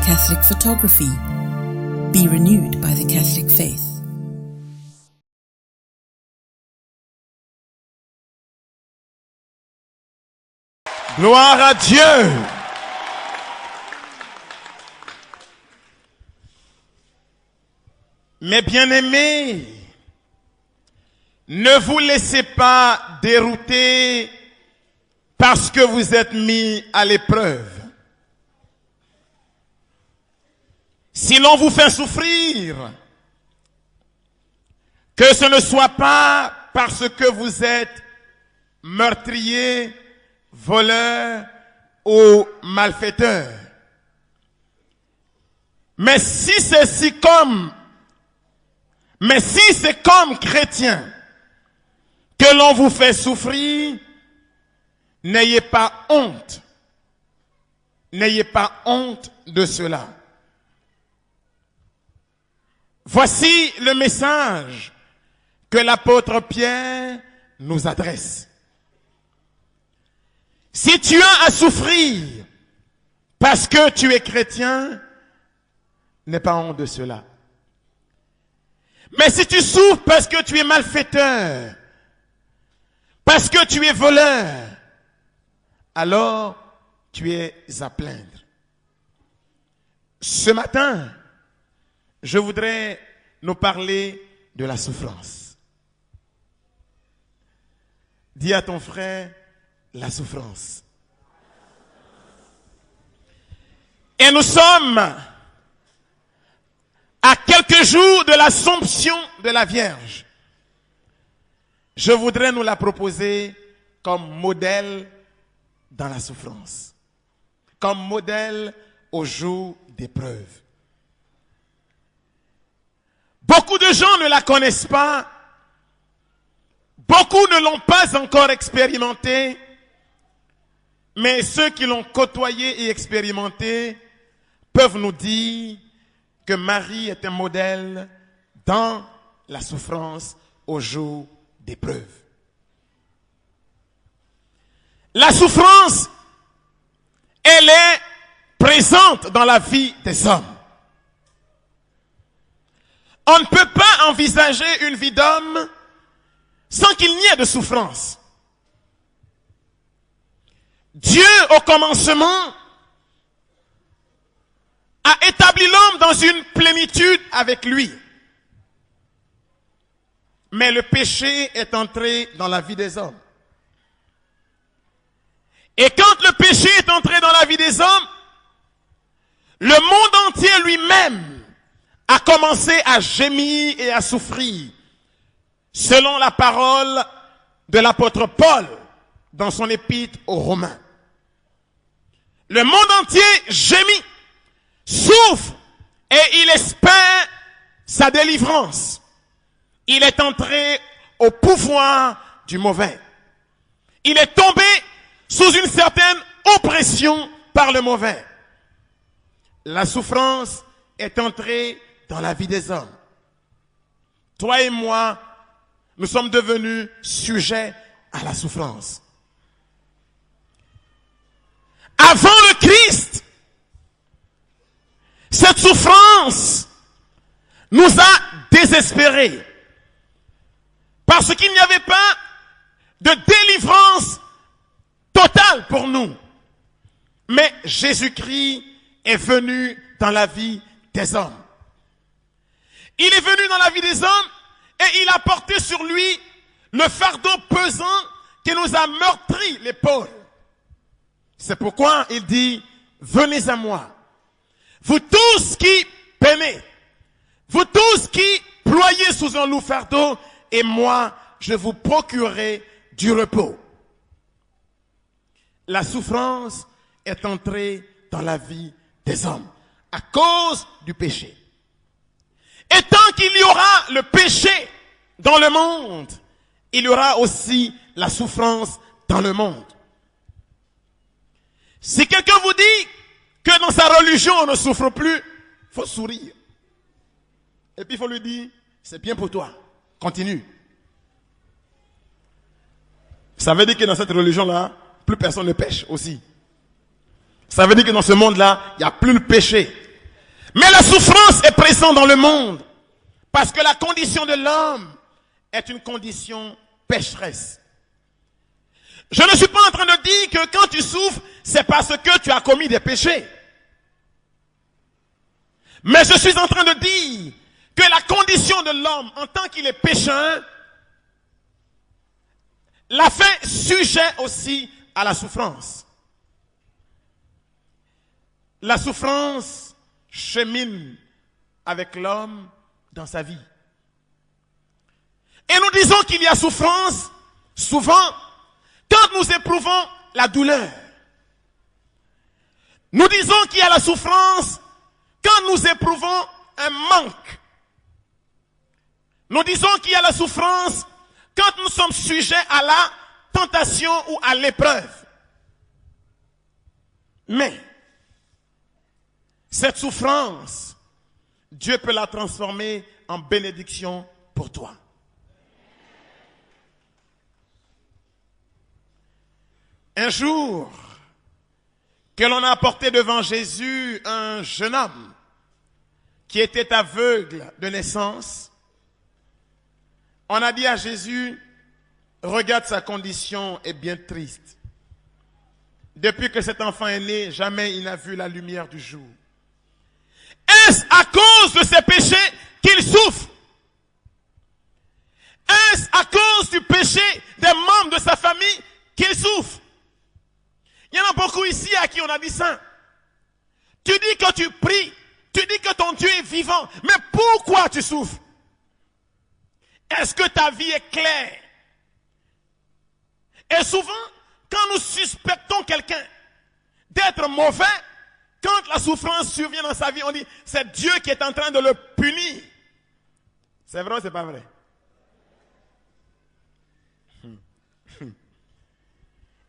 Catholic photography. Be renewed by the Catholic faith. Gloire à Dieu. Mes bien-aimés, ne vous laissez pas dérouter parce que vous êtes mis à l'épreuve. Si l'on vous fait souffrir, que ce ne soit pas parce que vous êtes meurtrier, voleur ou malfaiteur. Mais si c'est comme chrétien que l'on vous fait souffrir, n'ayez pas honte. N'ayez pas honte de cela. Voici le message que l'apôtre Pierre nous adresse. Si tu as à souffrir parce que tu es chrétien, n'aie pas honte de cela. Mais si tu souffres parce que tu es malfaiteur, parce que tu es voleur, alors tu es à plaindre. Ce matin, je voudrais nous parler de la souffrance. Dis à ton frère, la souffrance. Et nous sommes à quelques jours de l'Assomption de la Vierge. Je voudrais nous la proposer comme modèle dans la souffrance, comme modèle au jour d'épreuve. Beaucoup de gens ne la connaissent pas, beaucoup ne l'ont pas encore expérimentée, mais ceux qui l'ont côtoyée et expérimentée peuvent nous dire que Marie est un modèle dans la souffrance au jour d'épreuve. La souffrance, elle est présente dans la vie des hommes. On ne peut pas envisager une vie d'homme sans qu'il n'y ait de souffrance. Dieu, au commencement, a établi l'homme dans une plénitude avec lui. Mais le péché est entré dans la vie des hommes. Et quand le péché est entré dans la vie des hommes, le monde entier lui-même a commencé à gémir et à souffrir, selon la parole de l'apôtre Paul dans son épître aux Romains. Le monde entier gémit, souffre et il espère sa délivrance. Il est entré au pouvoir du mauvais. Il est tombé sous une certaine oppression par le mauvais. La souffrance est entrée dans la vie des hommes. Toi et moi, nous sommes devenus sujets à la souffrance. Avant le Christ, cette souffrance nous a désespérés. Parce qu'il n'y avait pas de délivrance totale pour nous. Mais Jésus-Christ est venu dans la vie des hommes. Il est venu dans la vie des hommes et il a porté sur lui le fardeau pesant qui nous a meurtri l'épaule. C'est pourquoi il dit, venez à moi, vous tous qui peinez, vous tous qui ployez sous un lourd fardeau, et moi, je vous procurerai du repos. La souffrance est entrée dans la vie des hommes à cause du péché. Et tant qu'il y aura le péché dans le monde, il y aura aussi la souffrance dans le monde. Si quelqu'un vous dit que dans sa religion on ne souffre plus, il faut sourire. Et puis il faut lui dire, c'est bien pour toi, continue. Ça veut dire que dans cette religion-là, plus personne ne pêche aussi. Ça veut dire que dans ce monde-là, il n'y a plus le péché. Mais la souffrance est présente dans le monde parce que la condition de l'homme est une condition pécheresse. Je ne suis pas en train de dire que quand tu souffres, c'est parce que tu as commis des péchés. Mais je suis en train de dire que la condition de l'homme en tant qu'il est pécheur l'a fait sujet aussi à la souffrance. La souffrance chemine avec l'homme dans sa vie. Et nous disons qu'il y a souffrance souvent quand nous éprouvons la douleur. Nous disons qu'il y a la souffrance quand nous éprouvons un manque. Nous disons qu'il y a la souffrance quand nous sommes sujets à la tentation ou à l'épreuve. Mais cette souffrance, Dieu peut la transformer en bénédiction pour toi. Un jour, que l'on a apporté devant Jésus un jeune homme qui était aveugle de naissance, on a dit à Jésus, regarde sa condition est bien triste. Depuis que cet enfant est né, jamais il n'a vu la lumière du jour. Est-ce à cause de ses péchés qu'il souffre? Est-ce à cause du péché des membres de sa famille qu'il souffre? Il y en a beaucoup ici à qui on a dit ça. Tu dis que tu pries, tu dis que ton Dieu est vivant, mais pourquoi tu souffres? Est-ce que ta vie est claire? Et souvent, quand nous suspectons quelqu'un d'être mauvais, quand la souffrance survient dans sa vie, on dit, c'est Dieu qui est en train de le punir. C'est vrai ou c'est pas vrai?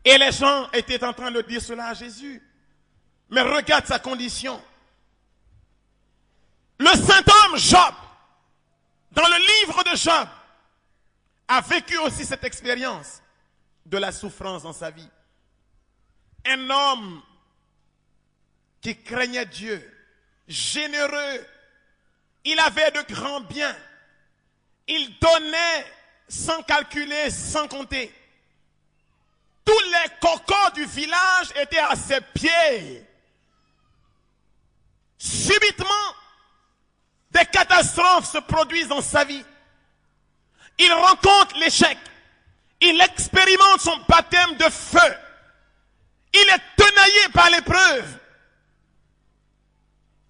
Et les gens étaient en train de dire cela à Jésus. Mais regarde sa condition. Le saint homme Job, dans le livre de Job, a vécu aussi cette expérience de la souffrance dans sa vie. Un homme qui craignait Dieu, généreux, il avait de grands biens, il donnait sans calculer, sans compter. Tous les cocos du village étaient à ses pieds. Subitement, des catastrophes se produisent dans sa vie. Il rencontre l'échec. Il expérimente son baptême de feu. Il est tenaillé par l'épreuve.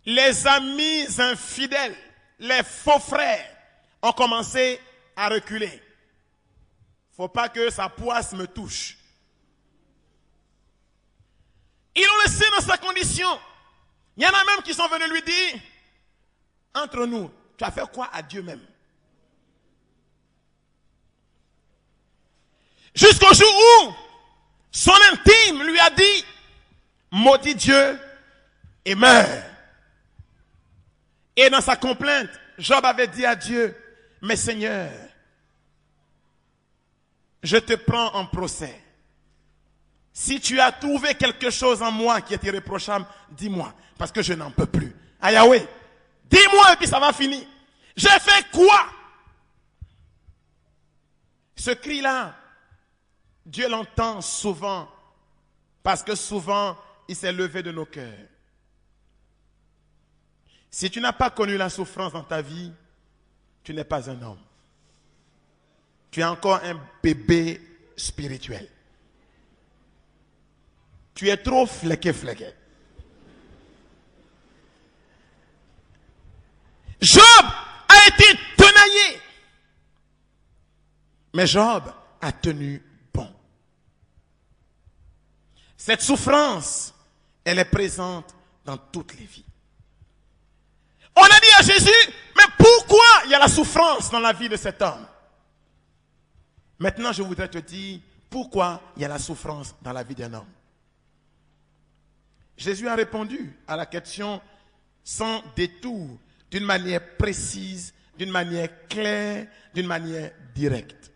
Les amis infidèles, les faux frères, ont commencé à reculer. Faut pas que sa poisse me touche. Ils l'ont laissé dans sa condition. Il y en a même qui sont venus lui dire, entre nous, tu as fait quoi à Dieu même? Jusqu'au jour où son intime lui a dit, maudit Dieu et meurs. Et dans sa complainte, Job avait dit à Dieu, mais Seigneur, je te prends en procès. Si tu as trouvé quelque chose en moi qui est irréprochable, dis-moi, parce que je n'en peux plus. Ah Yahweh, dis-moi et puis ça va finir. J'ai fait quoi? Ce cri-là, Dieu l'entend souvent, parce que souvent, il s'est levé de nos cœurs. Si tu n'as pas connu la souffrance dans ta vie, tu n'es pas un homme. Tu es encore un bébé spirituel. Tu es trop fléqué. Job a été tenaillé. Mais Job a tenu bon. Cette souffrance, elle est présente dans toutes les vies. On a dit à Jésus, mais pourquoi il y a la souffrance dans la vie de cet homme? Maintenant, je voudrais te dire, pourquoi il y a la souffrance dans la vie d'un homme? Jésus a répondu à la question sans détour, d'une manière précise, d'une manière claire, d'une manière directe.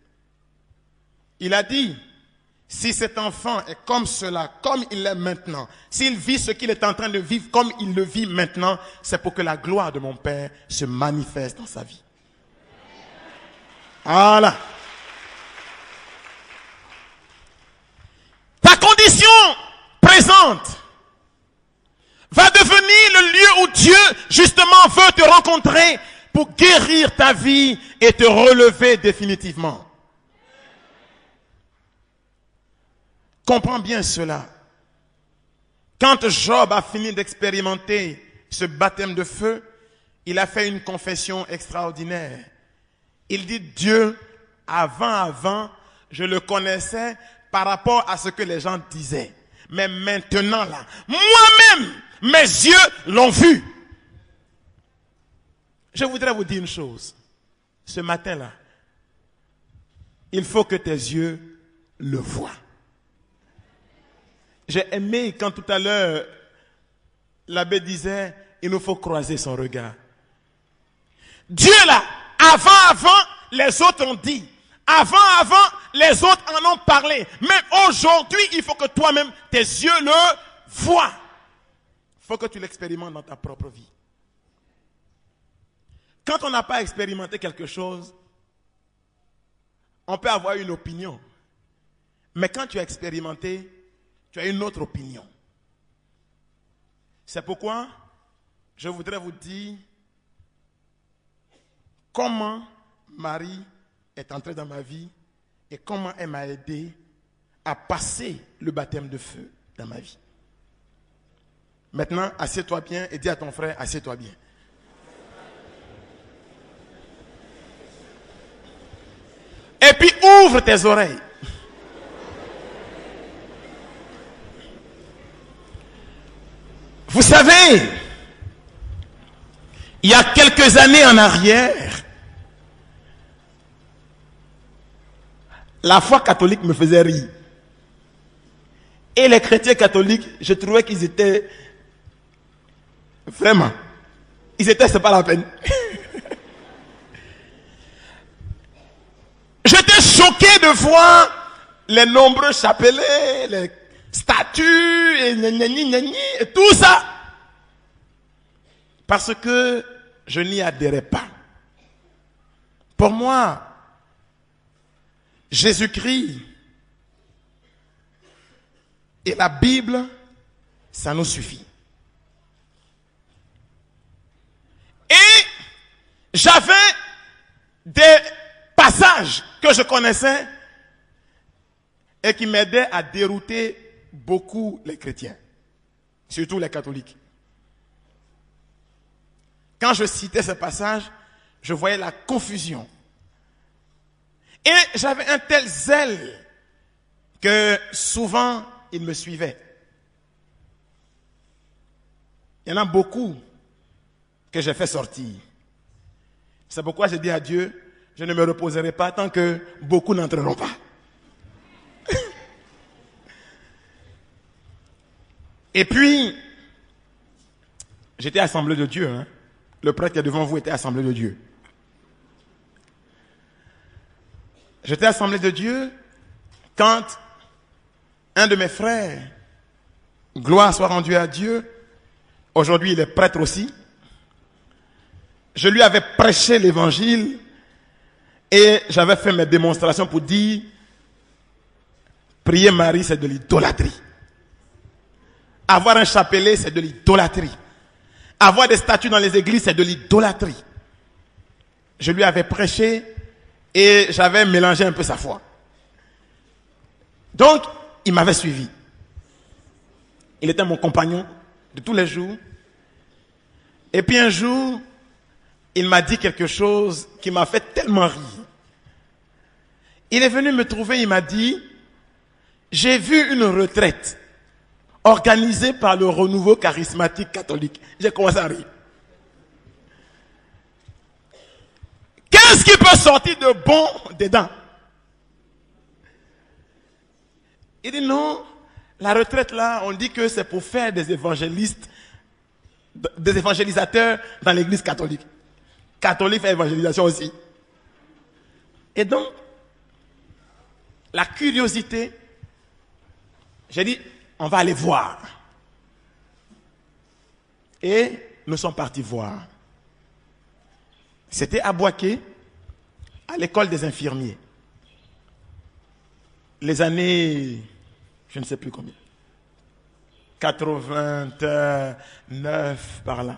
Il a dit, Si cet enfant est comme cela, comme il est maintenant, s'il vit ce qu'il est en train de vivre comme il le vit maintenant, c'est pour que la gloire de mon Père se manifeste dans sa vie. Voilà. Ta condition présente va devenir le lieu où Dieu, justement, veut te rencontrer pour guérir ta vie et te relever définitivement. Comprends bien cela. Quand Job a fini d'expérimenter ce baptême de feu, il a fait une confession extraordinaire. Il dit, Dieu, avant, je le connaissais par rapport à ce que les gens disaient. Mais maintenant là, moi-même, mes yeux l'ont vu. Je voudrais vous dire une chose. Ce matin-là, il faut que tes yeux le voient. J'ai aimé quand tout à l'heure, l'abbé disait, il nous faut croiser son regard. Dieu là, avant, les autres ont dit. Avant, les autres en ont parlé. Mais aujourd'hui, il faut que toi-même, tes yeux le voient. Il faut que tu l'expérimentes dans ta propre vie. Quand on n'a pas expérimenté quelque chose, on peut avoir une opinion. Mais quand tu as expérimenté, tu as une autre opinion. C'est pourquoi je voudrais vous dire comment Marie est entrée dans ma vie et comment elle m'a aidé à passer le baptême de feu dans ma vie. Maintenant, assieds-toi bien et dis à ton frère, assieds-toi bien. Et puis ouvre tes oreilles. Vous savez, il y a quelques années en arrière, la foi catholique me faisait rire. Et les chrétiens catholiques, je trouvais qu'ils étaient vraiment, c'est pas la peine. J'étais choqué de voir les nombreux chapelets, les statues, et tout ça. Parce que je n'y adhérais pas. Pour moi, Jésus-Christ et la Bible, ça nous suffit. Et j'avais des passages que je connaissais et qui m'aidaient à dérouter beaucoup les chrétiens, surtout les catholiques. Quand je citais ce passage, je voyais la confusion. Et j'avais un tel zèle que souvent, il me suivait. Il y en a beaucoup que j'ai fait sortir. C'est pourquoi j'ai dit à Dieu, je ne me reposerai pas tant que beaucoup n'entreront pas. Et puis, j'étais assemblée de Dieu. Hein. Le prêtre qui est devant vous était assemblée de Dieu. J'étais assemblée de Dieu quand un de mes frères, gloire soit rendue à Dieu, aujourd'hui il est prêtre aussi, je lui avais prêché l'évangile et j'avais fait mes démonstrations pour dire, prier Marie c'est de l'idolâtrie. Avoir un chapelet c'est de l'idolâtrie. Avoir des statues dans les églises c'est de l'idolâtrie. Je lui avais prêché et j'avais mélangé un peu sa foi. Donc, il m'avait suivi. Il était mon compagnon de tous les jours. Et puis un jour, il m'a dit quelque chose qui m'a fait tellement rire. Il est venu me trouver, il m'a dit, j'ai vu une retraite organisée par le renouveau charismatique catholique. J'ai commencé à rire. Qu'est-ce qui peut sortir de bon dedans? Il dit non, la retraite là, on dit que c'est pour faire des évangélistes, des évangélisateurs dans l'église catholique. Catholique fait évangélisation aussi. Et donc, la curiosité J'ai dit, on va aller voir. Et nous sommes partis voir. C'était à Boaké, à l'école des infirmiers. Les années, je ne sais plus combien, 89 par là.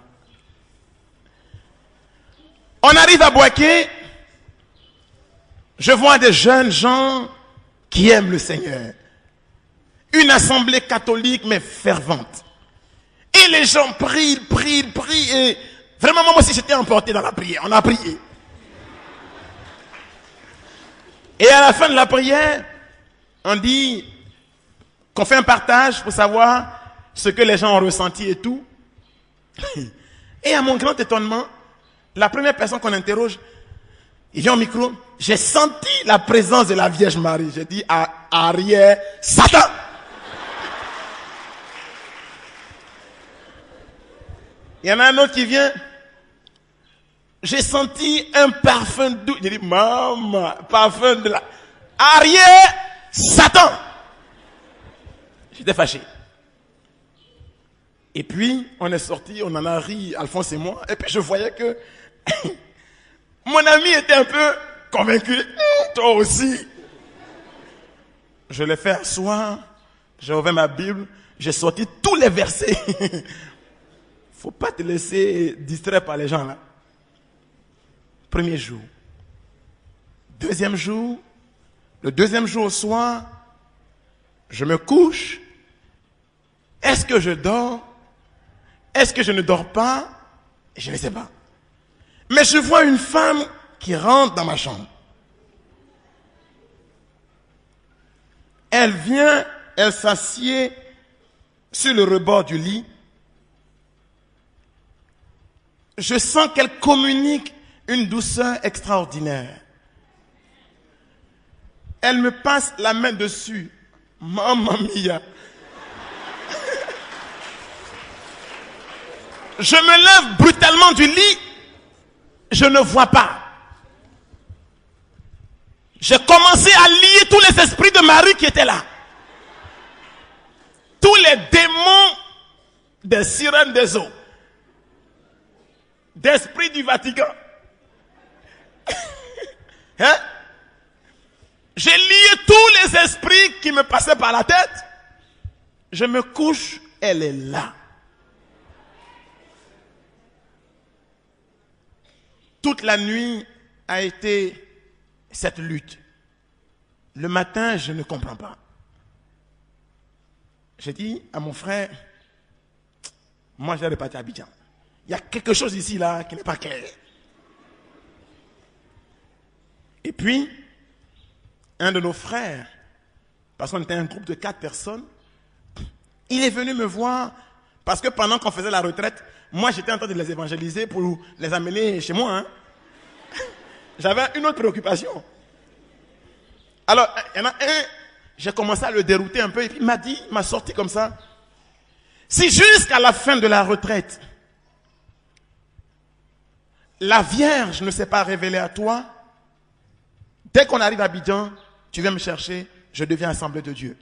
On arrive à Boaké, je vois des jeunes gens qui aiment le Seigneur. Une assemblée catholique mais fervente. Et les gens prient, et vraiment moi aussi j'étais emporté dans la prière. On a prié. Et à la fin de la prière, on dit qu'on fait un partage pour savoir ce que les gens ont ressenti et tout. Et à mon grand étonnement, la première personne qu'on interroge, il vient au micro, j'ai senti la présence de la Vierge Marie. J'ai dit à arrière, Satan! Il y en a un autre qui vient, j'ai senti un parfum doux. J'ai dit, maman, parfum de la... Arrière, Satan! J'étais fâché. Et puis, on est sorti, on en a ri, Alphonse et moi, et puis je voyais que mon ami était un peu convaincu. Toi aussi. Je l'ai fait asseoir, j'ai ouvert ma Bible, j'ai sorti tous les versets. Faut pas te laisser distraire par les gens là. Premier jour. Deuxième jour. Le deuxième jour au soir, je me couche. Est-ce que je dors? Est-ce que je ne dors pas? Je ne sais pas. Mais je vois une femme qui rentre dans ma chambre. Elle vient, elle s'assied sur le rebord du lit. Je sens qu'elle communique une douceur extraordinaire. Elle me passe la main dessus. Mamma mia. Je me lève brutalement du lit. Je ne vois pas. J'ai commencé à lier tous les esprits de Marie qui étaient là. Tous les démons des sirènes des eaux. D'esprits du Vatican. Hein? J'ai lié tous les esprits qui me passaient par la tête. Je me couche, elle est là. Toute la nuit a été cette lutte. Le matin, je ne comprends pas. J'ai dit à mon frère, moi je vais repartir à Abidjan. Il y a quelque chose ici là qui n'est pas clair. Et puis, un de nos frères, parce qu'on était un groupe de 4 personnes, il est venu me voir parce que pendant qu'on faisait la retraite, moi j'étais en train de les évangéliser pour les amener chez moi. Hein. J'avais une autre préoccupation. Alors, il y en a un, j'ai commencé à le dérouter un peu et puis il m'a sorti comme ça. Si jusqu'à la fin de la retraite, la Vierge ne s'est pas révélée à toi, dès qu'on arrive à Abidjan, tu viens me chercher, je deviens Assemblée de Dieu.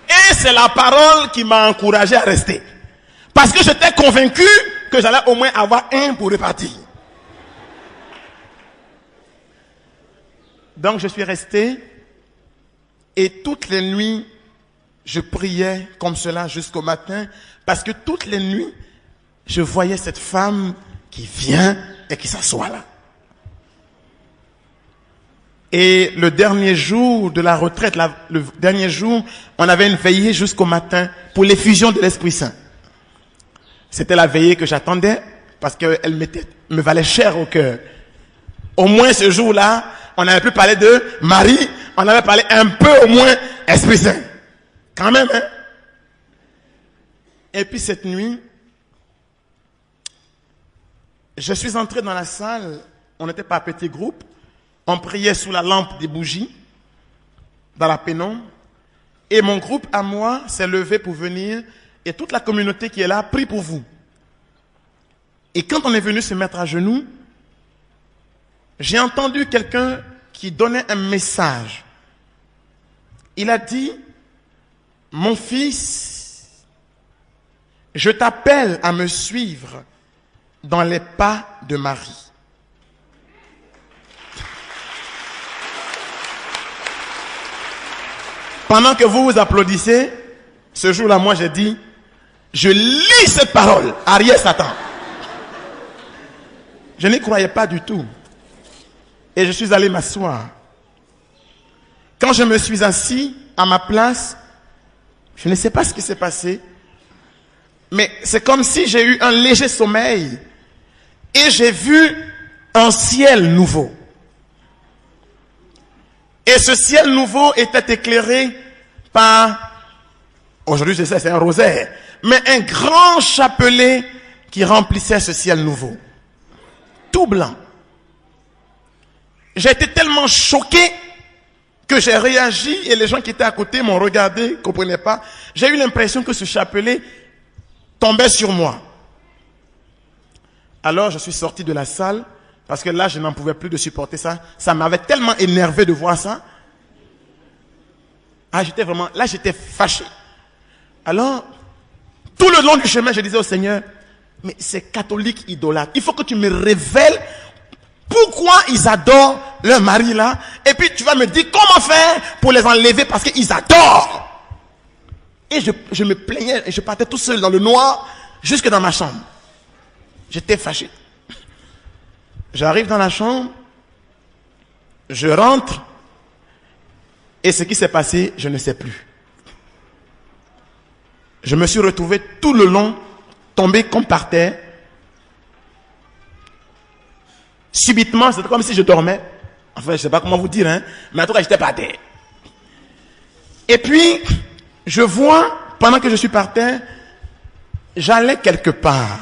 Et c'est la parole qui m'a encouragé à rester. Parce que j'étais convaincu que j'allais au moins avoir un pour repartir. Donc je suis resté et toutes les nuits, je priais comme cela jusqu'au matin parce que toutes les nuits, je voyais cette femme qui vient et qui s'assoit là. Et le dernier jour de la retraite, le dernier jour, on avait une veillée jusqu'au matin pour l'effusion de l'Esprit Saint. C'était la veillée que j'attendais parce qu'elle me valait cher au cœur. Au moins ce jour-là, on avait pu parler de Marie, on avait parlé un peu au moins Esprit Saint. Quand même, hein? Et puis cette nuit, je suis entré dans la salle, on n'était pas petit groupe, on priait sous la lampe des bougies, dans la pénombre, et mon groupe à moi s'est levé pour venir, et toute la communauté qui est là prie pour vous. Et quand on est venu se mettre à genoux, j'ai entendu quelqu'un qui donnait un message. Il a dit, mon fils, je t'appelle à me suivre dans les pas de Marie. Pendant que vous vous applaudissez, ce jour-là, moi j'ai dit, je lis cette parole, Ariel Satan. Je n'y croyais pas du tout. Et je suis allé m'asseoir. Quand je me suis assis à ma place, je ne sais pas ce qui s'est passé, mais c'est comme si j'ai eu un léger sommeil et j'ai vu un ciel nouveau. Et ce ciel nouveau était éclairé par, aujourd'hui je sais c'est un rosaire, mais un grand chapelet qui remplissait ce ciel nouveau. Tout blanc. J'ai été tellement choqué que j'ai réagi et les gens qui étaient à côté m'ont regardé, ne comprenaient pas. J'ai eu l'impression que ce chapelet tombait sur moi. Alors je suis sorti de la salle parce que là je n'en pouvais plus de supporter ça. Ça m'avait tellement énervé de voir ça. Ah, j'étais fâché. Alors, tout le long du chemin, je disais au Seigneur, mais ces catholiques idolâtres, il faut que tu me révèles pourquoi ils adorent leur mari là, et puis tu vas me dire comment faire pour les enlever parce qu'ils adorent. Et je me plaignais, et je partais tout seul dans le noir, jusque dans ma chambre. J'étais fâché. J'arrive dans la chambre, je rentre, et ce qui s'est passé, je ne sais plus. Je me suis retrouvé tout le long, tombé comme par terre. Subitement, c'était comme si je dormais. Enfin, je ne sais pas comment vous dire, hein, mais en tout cas, j'étais par terre. Et puis, je vois, pendant que je suis par terre, j'allais quelque part.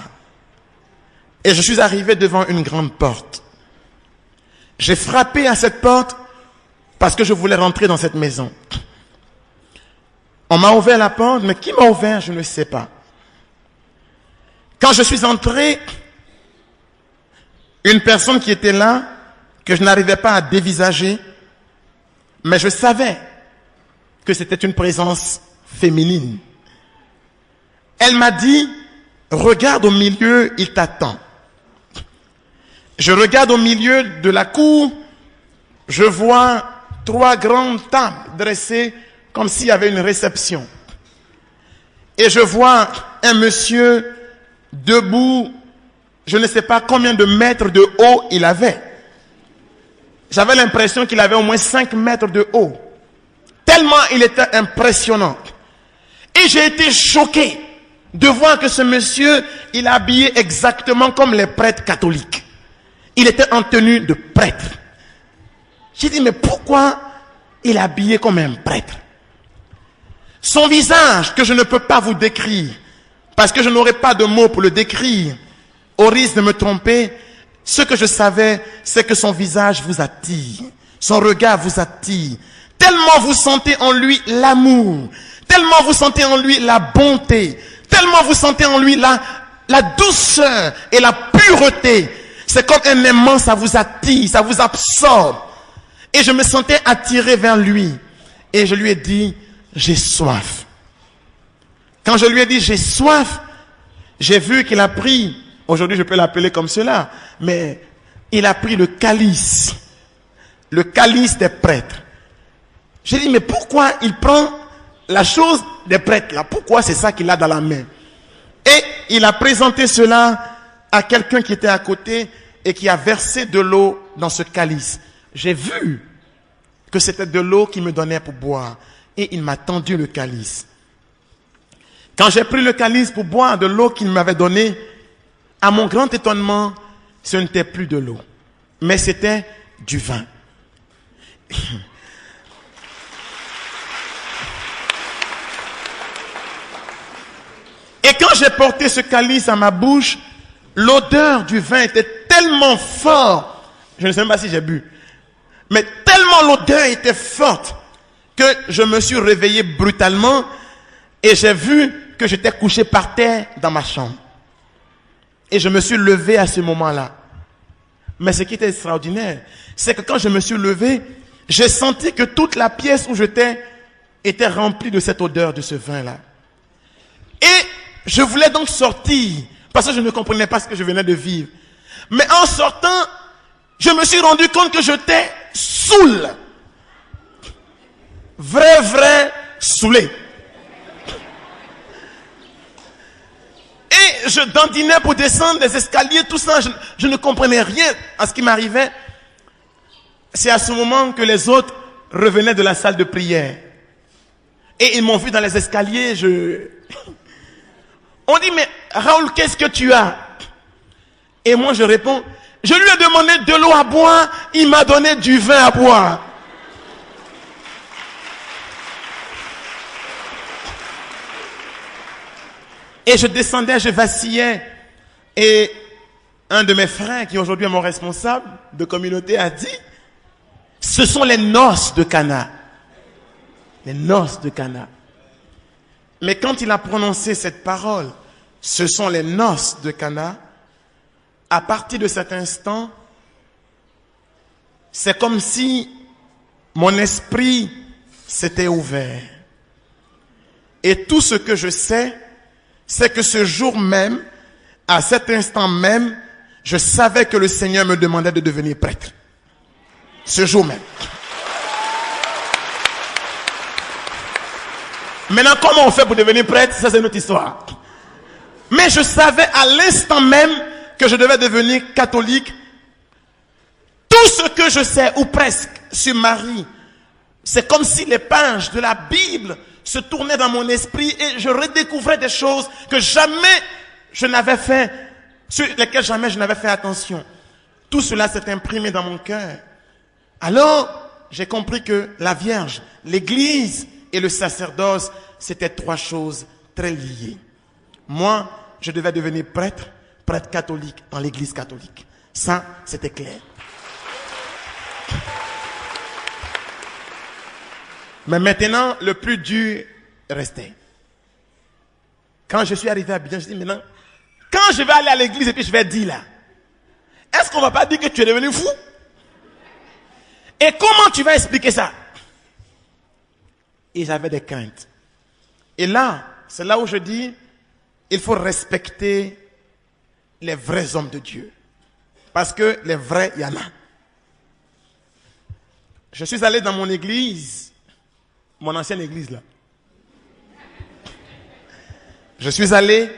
Et je suis arrivé devant une grande porte. J'ai frappé à cette porte parce que je voulais rentrer dans cette maison. On m'a ouvert la porte, mais qui m'a ouvert, je ne sais pas. Quand je suis entré, une personne qui était là, que je n'arrivais pas à dévisager, mais je savais que c'était une présence féminine. Elle m'a dit, regarde au milieu, il t'attend. Je regarde au milieu de la cour, je vois 3 grandes tables dressées comme s'il y avait une réception. Et je vois un monsieur debout, je ne sais pas combien de mètres de haut il avait. J'avais l'impression qu'il avait au moins 5 mètres de haut. Tellement il était impressionnant. Et j'ai été choqué de voir que ce monsieur, il est habillé exactement comme les prêtres catholiques. Il était en tenue de prêtre. J'ai dit, mais pourquoi il est habillé comme un prêtre? Son visage, que je ne peux pas vous décrire, parce que je n'aurai pas de mots pour le décrire, au risque de me tromper, ce que je savais, c'est que son visage vous attire. Son regard vous attire. Tellement vous sentez en lui l'amour. Tellement vous sentez en lui la bonté. Tellement vous sentez en lui la douceur et la pureté. C'est comme un aimant, ça vous attire, ça vous absorbe. Et je me sentais attiré vers lui. Et je lui ai dit, j'ai soif. Quand je lui ai dit, j'ai soif, j'ai vu qu'il a pris, aujourd'hui je peux l'appeler comme cela, mais il a pris le calice des prêtres. J'ai dit, mais pourquoi il prend la chose des prêtres là? Pourquoi c'est ça qu'il a dans la main? Et il a présenté cela à quelqu'un qui était à côté et qui a versé de l'eau dans ce calice. J'ai vu que c'était de l'eau qu'il me donnait pour boire. Et il m'a tendu le calice. Quand j'ai pris le calice pour boire de l'eau qu'il m'avait donnée, à mon grand étonnement, ce n'était plus de l'eau, mais c'était du vin. Et quand j'ai porté ce calice à ma bouche, l'odeur du vin était tellement forte, je ne sais même pas si j'ai bu, mais tellement l'odeur était forte que je me suis réveillé brutalement et j'ai vu que j'étais couché par terre dans ma chambre. Et je me suis levé à ce moment-là. Mais ce qui était extraordinaire, c'est que quand je me suis levé, j'ai senti que toute la pièce où j'étais était remplie de cette odeur de ce vin-là. Et je voulais donc sortir, parce que je ne comprenais pas ce que je venais de vivre. Mais en sortant, je me suis rendu compte que j'étais saoul. Vrai saoulé. Et je dandinais pour descendre les escaliers, tout ça, je ne comprenais rien à ce qui m'arrivait. C'est à ce moment que les autres revenaient de la salle de prière. Et ils m'ont vu dans les escaliers, On dit, mais Raoul, qu'est-ce que tu as? Et moi je réponds, je lui ai demandé de l'eau à boire, il m'a donné du vin à boire. Et je descendais, je vacillais. Et un de mes frères, qui aujourd'hui est mon responsable de communauté, a dit, ce sont les noces de Cana. Les noces de Cana. Mais quand il a prononcé cette parole, ce sont les noces de Cana, à partir de cet instant, c'est comme si mon esprit s'était ouvert. Et tout ce que je sais, c'est que ce jour même, à cet instant même, je savais que le Seigneur me demandait de devenir prêtre. Ce jour même. Maintenant, comment on fait pour devenir prêtre? Ça, c'est une autre histoire. Mais je savais à l'instant même que je devais devenir catholique. Tout ce que je sais, ou presque, sur Marie, c'est comme si les pages de la Bible se tournaient dans mon esprit et je redécouvrais des choses que jamais je n'avais fait, sur lesquelles jamais je n'avais fait attention. Tout cela s'est imprimé dans mon cœur. Alors, j'ai compris que la Vierge, l'Église et le sacerdoce, c'était trois choses très liées. Moi, je devais devenir prêtre catholique dans l'Église catholique. Ça, c'était clair. Mais maintenant, le plus dur restait. Quand je suis arrivé à Abidjan, je dis maintenant, quand je vais aller à l'église et puis je vais dire là, est-ce qu'on ne va pas dire que tu es devenu fou? Et comment tu vas expliquer ça? Et j'avais des craintes. Et là, c'est là où je dis, il faut respecter les vrais hommes de Dieu. Parce que les vrais, il y en a. Je suis allé dans mon église, mon ancienne église là. Je suis allé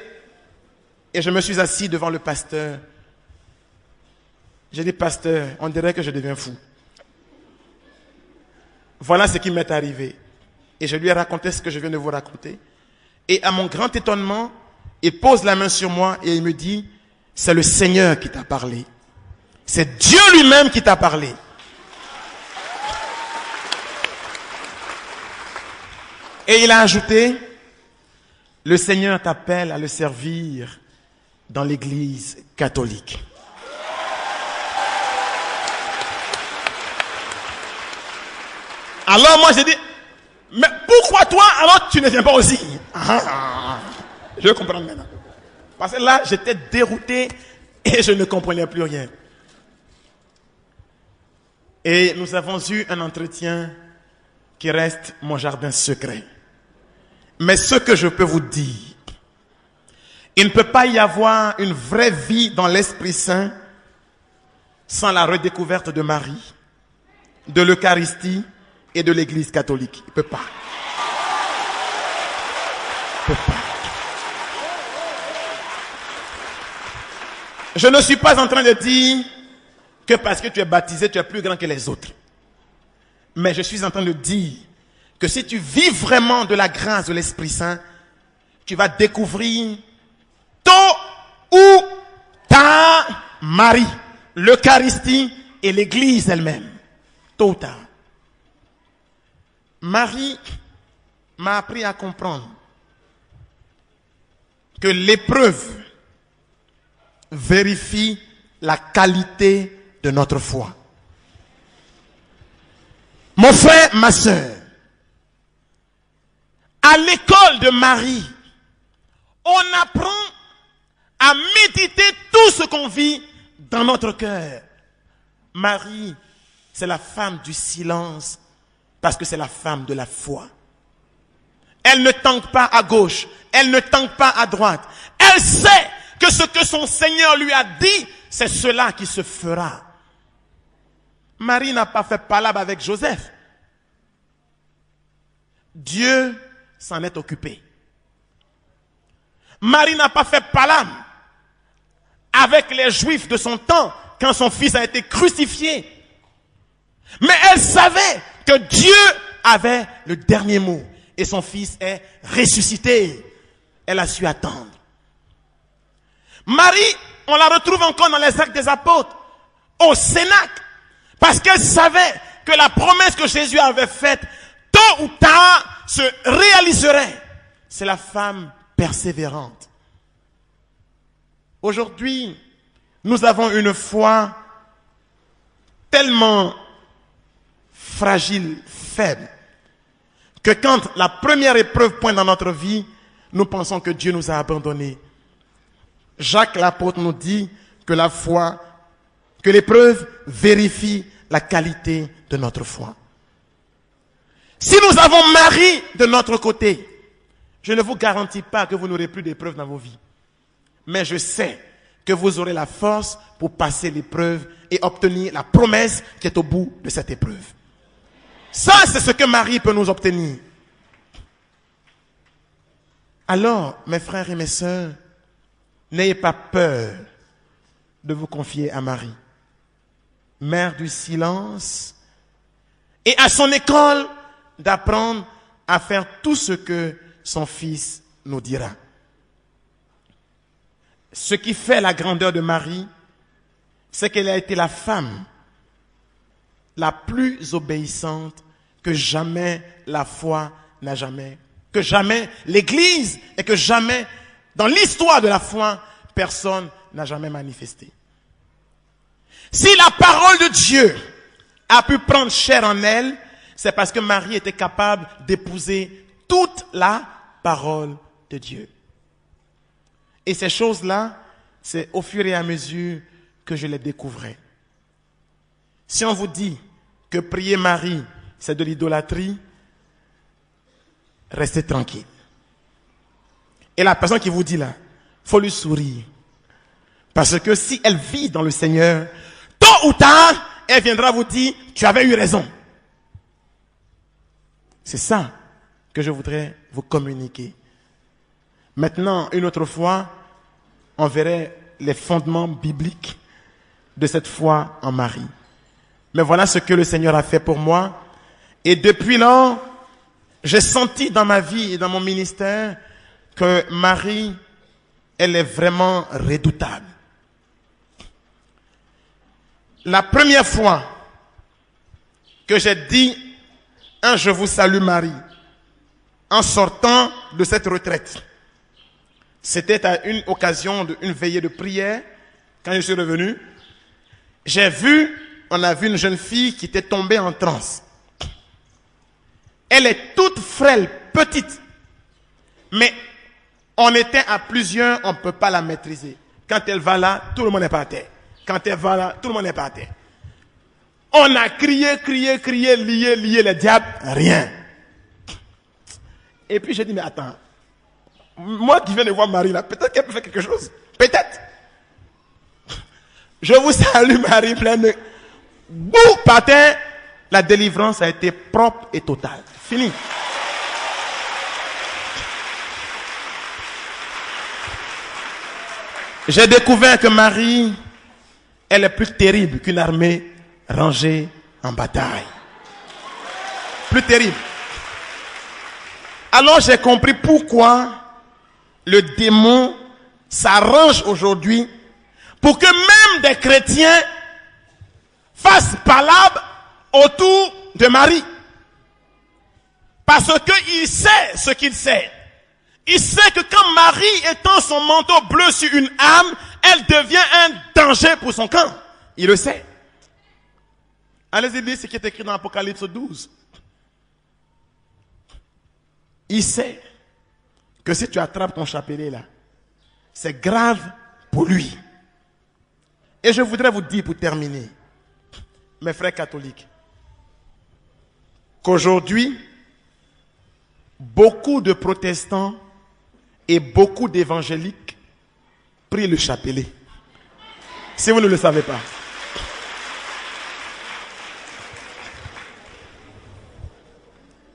et je me suis assis devant le pasteur. J'ai dit, pasteur, on dirait que je deviens fou. Voilà ce qui m'est arrivé. Et je lui ai raconté ce que je viens de vous raconter. Et à mon grand étonnement, il pose la main sur moi et il me dit, c'est le Seigneur qui t'a parlé. C'est Dieu lui-même qui t'a parlé. Et il a ajouté, le Seigneur t'appelle à le servir dans l'église catholique. Alors moi j'ai dit, mais pourquoi toi alors tu ne viens pas aussi? Je comprends maintenant. Parce que là j'étais dérouté et je ne comprenais plus rien. Et nous avons eu un entretien qui reste mon jardin secret. Mais ce que je peux vous dire, il ne peut pas y avoir une vraie vie dans l'Esprit Saint sans la redécouverte de Marie, de l'Eucharistie et de l'Église catholique. Il ne peut pas. Il ne peut pas. Je ne suis pas en train de dire que parce que tu es baptisé, tu es plus grand que les autres. Mais je suis en train de dire que si tu vis vraiment de la grâce de l'Esprit Saint, tu vas découvrir tôt ou tard Marie, l'Eucharistie et l'Église elle-même. Tôt ou tard. Marie m'a appris à comprendre que l'épreuve vérifie la qualité de notre foi. Mon frère, ma soeur, à l'école de Marie, on apprend à méditer tout ce qu'on vit dans notre cœur. Marie, c'est la femme du silence parce que c'est la femme de la foi. Elle ne tangue pas à gauche, elle ne tangue pas à droite. Elle sait que ce que son Seigneur lui a dit, c'est cela qui se fera. Marie n'a pas fait palabre avec Joseph. Dieu s'en est occupé. Marie n'a pas fait palabre avec les Juifs de son temps quand son fils a été crucifié. Mais elle savait que Dieu avait le dernier mot et son fils est ressuscité. Elle a su attendre. Marie, on la retrouve encore dans les Actes des Apôtres, au Cénacle, parce qu'elle savait que la promesse que Jésus avait faite, tôt ou tard, se réaliserait. C'est la femme persévérante. Aujourd'hui, nous avons une foi tellement fragile, faible, que quand la première épreuve pointe dans notre vie, nous pensons que Dieu nous a abandonnés. Jacques l'apôtre nous dit que la foi, que l'épreuve vérifie la qualité de notre foi. Si nous avons Marie de notre côté, je ne vous garantis pas que vous n'aurez plus d'épreuves dans vos vies. Mais je sais que vous aurez la force pour passer l'épreuve et obtenir la promesse qui est au bout de cette épreuve. Ça, c'est ce que Marie peut nous obtenir. Alors, mes frères et mes sœurs, n'ayez pas peur de vous confier à Marie, mère du silence, et à son école d'apprendre à faire tout ce que son fils nous dira. Ce qui fait la grandeur de Marie, c'est qu'elle a été la femme la plus obéissante que jamais la foi n'a jamais, que jamais l'Église et que jamais dans l'histoire de la foi, personne n'a jamais manifesté. Si la parole de Dieu a pu prendre chair en elle, c'est parce que Marie était capable d'épouser toute la parole de Dieu. Et ces choses-là, c'est au fur et à mesure que je les découvrais. Si on vous dit que prier Marie, c'est de l'idolâtrie, restez tranquille. Et la personne qui vous dit là, faut lui sourire. Parce que si elle vit dans le Seigneur, tôt ou tard, elle viendra vous dire, tu avais eu raison. C'est ça que je voudrais vous communiquer. Maintenant, une autre fois, on verrait les fondements bibliques de cette foi en Marie. Mais voilà ce que le Seigneur a fait pour moi. Et depuis lors, j'ai senti dans ma vie et dans mon ministère que Marie, elle est vraiment redoutable. La première fois que j'ai dit un je vous salue Marie, en sortant de cette retraite, c'était à une occasion d'une veillée de prière, quand je suis revenu, on a vu une jeune fille qui était tombée en transe. Elle est toute frêle, petite, mais on était à plusieurs, on ne peut pas la maîtriser. Quand elle va là, tout le monde est par terre. Quand elle va là, tout le monde est par terre. On a crié, lié les diables, rien. Et puis j'ai dit, mais attends, moi qui viens de voir Marie là, peut-être qu'elle peut faire quelque chose. Peut-être. Je vous salue Marie, pleine de... Bouh, par terre, la délivrance a été propre et totale. Fini. J'ai découvert que Marie, elle est plus terrible qu'une armée rangée en bataille. Plus terrible. Alors j'ai compris pourquoi le démon s'arrange aujourd'hui pour que même des chrétiens fassent palabre autour de Marie. Parce qu'il sait ce qu'il sait. Il sait que quand Marie étend son manteau bleu sur une âme, elle devient un danger pour son camp. Il le sait. Allez-y lire ce qui est écrit dans Apocalypse 12. Il sait que si tu attrapes ton chapelet là, c'est grave pour lui. Et je voudrais vous dire pour terminer, mes frères catholiques, qu'aujourd'hui, beaucoup de protestants et beaucoup d'évangéliques prient le chapelet. Si vous ne le savez pas.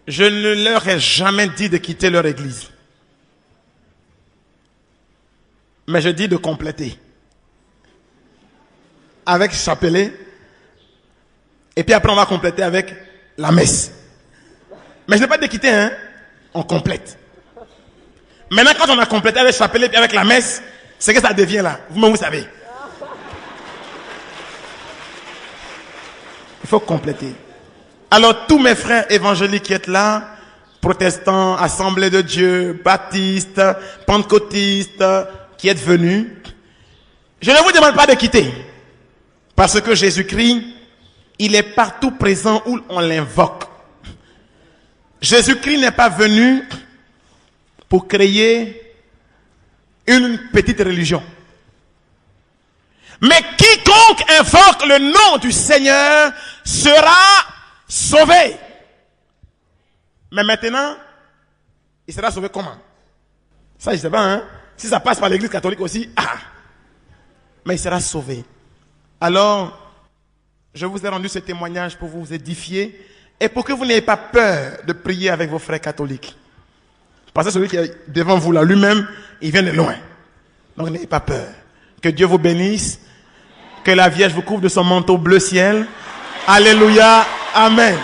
Je ne leur ai jamais dit de quitter leur église. Mais je dis de compléter. Avec chapelet. Et puis après on va compléter avec la messe. Mais je n'ai pas dit de quitter, hein. On complète. Maintenant quand on a complété avec le chapelet et avec la messe, c'est que ça devient là. Vous-même vous savez. Il faut compléter. Alors tous mes frères évangéliques qui êtes là, protestants, assemblées de Dieu, baptistes, pentecôtistes, qui êtes venus, je ne vous demande pas de quitter. Parce que Jésus-Christ, il est partout présent où on l'invoque. Jésus-Christ n'est pas venu pour créer une petite religion. Mais quiconque invoque le nom du Seigneur sera sauvé. Mais maintenant, il sera sauvé comment? Ça, je ne sais pas, hein? Si ça passe par l'église catholique aussi, mais il sera sauvé. Alors, je vous ai rendu ce témoignage pour vous édifier et pour que vous n'ayez pas peur de prier avec vos frères catholiques. Parce que celui qui est devant vous là, lui-même, il vient de loin. Donc n'ayez pas peur. Que Dieu vous bénisse. Que la Vierge vous couvre de son manteau bleu ciel. Alléluia. Amen.